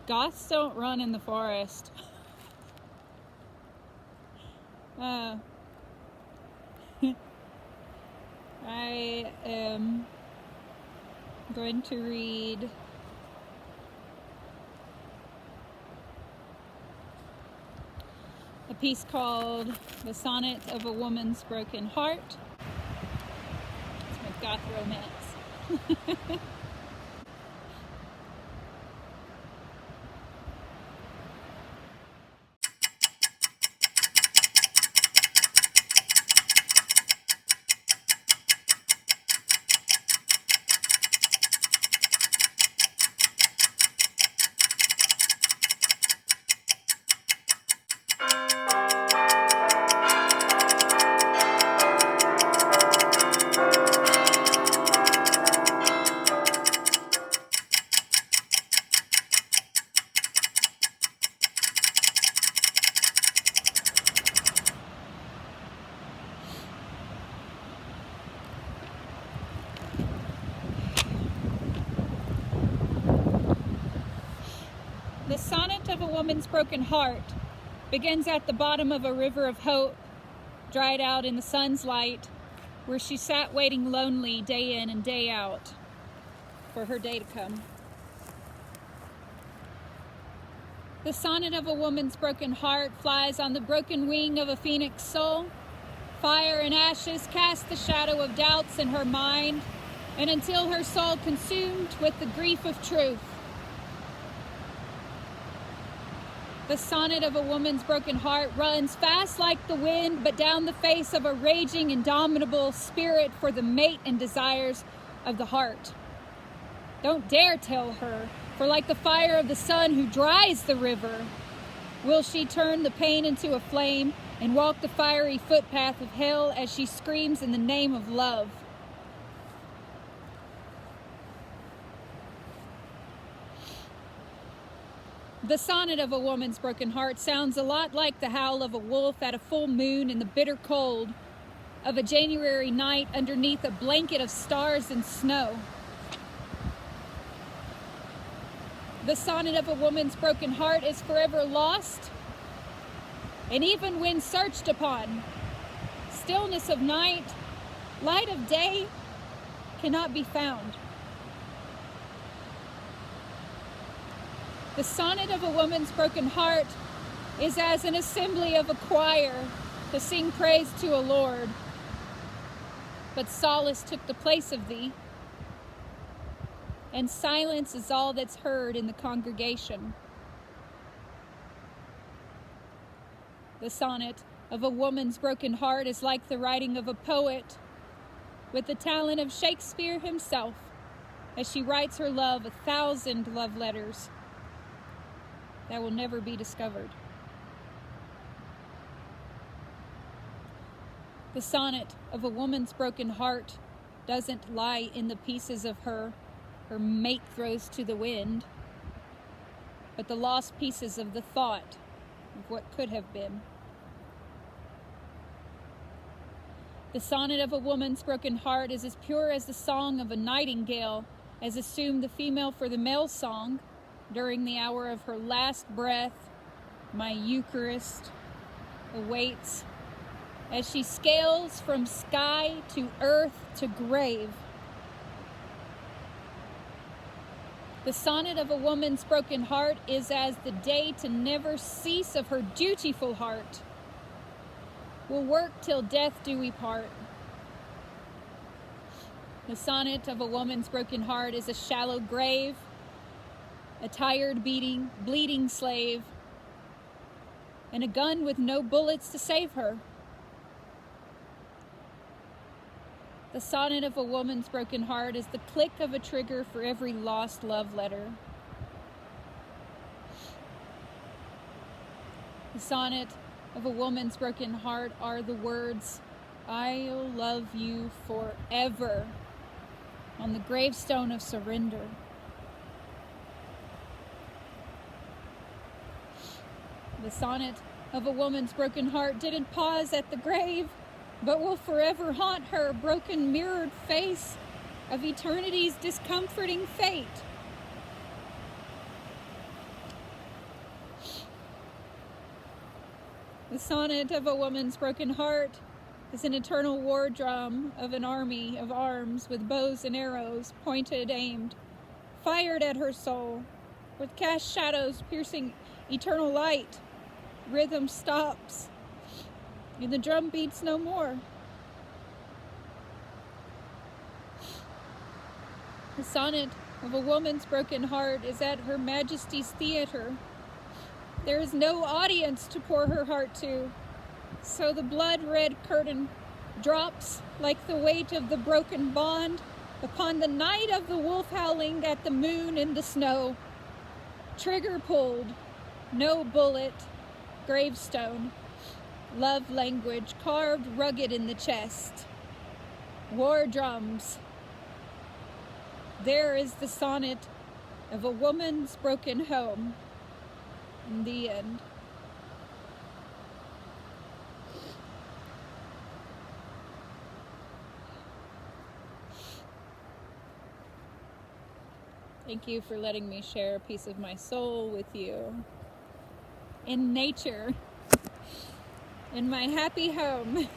Goths don't run in the forest. I am going to read a piece called The Sonnet of a Woman's Broken Heart. It's my goth romance. The sonnet of a woman's broken heart begins at the bottom of a river of hope, dried out in the sun's light, where she sat waiting lonely day in and day out for her day to come. The sonnet of a woman's broken heart flies on the broken wing of a phoenix soul. Fire and ashes cast the shadow of doubts in her mind, and until her soul consumed with the grief of truth. The sonnet of a woman's broken heart runs fast like the wind, but down the face of a raging, indomitable spirit for the mate and desires of the heart. Don't dare tell her, for like the fire of the sun who dries the river, will she turn the pain into a flame and walk the fiery footpath of hell as she screams in the name of love. The sonnet of a woman's broken heart sounds a lot like the howl of a wolf at a full moon in the bitter cold of a January night underneath a blanket of stars and snow. The sonnet of a woman's broken heart is forever lost, and even when searched upon, stillness of night, light of day cannot be found. The sonnet of a woman's broken heart is as an assembly of a choir to sing praise to a Lord. But solace took the place of thee, and silence is all that's heard in the congregation. The sonnet of a woman's broken heart is like the writing of a poet with the talent of Shakespeare himself, as she writes her love 1,000 love letters that will never be discovered. The sonnet of a woman's broken heart doesn't lie in the pieces of her mate throws to the wind, but the lost pieces of the thought of what could have been. The sonnet of a woman's broken heart is as pure as the song of a nightingale, as assumed the female for the male song during the hour of her last breath. My Eucharist awaits as she scales from sky to earth to grave. The sonnet of a woman's broken heart is as the day to never cease of her dutiful heart. Will work till death do we part. The sonnet of a woman's broken heart is a shallow grave, a tired, bleeding slave, and a gun with no bullets to save her. The sonnet of a woman's broken heart is the click of a trigger for every lost love letter. The sonnet of a woman's broken heart are the words, "I'll love you forever," on the gravestone of surrender. The sonnet of a woman's broken heart didn't pause at the grave, but will forever haunt her broken mirrored face of eternity's discomforting fate. The sonnet of a woman's broken heart is an eternal war drum of an army of arms with bows and arrows pointed, aimed, fired at her soul, with cast shadows piercing eternal light. Rhythm stops, and the drum beats no more. The sonnet of a woman's broken heart is at Her Majesty's theater. There is no audience to pour her heart to, so the blood-red curtain drops like the weight of the broken bond upon the night of the wolf howling at the moon in the snow. Trigger pulled, no bullet, gravestone, love language carved rugged in the chest. War drums. There is the sonnet of a woman's broken home. In the end. Thank you for letting me share a piece of my soul with you. In nature. In my happy home.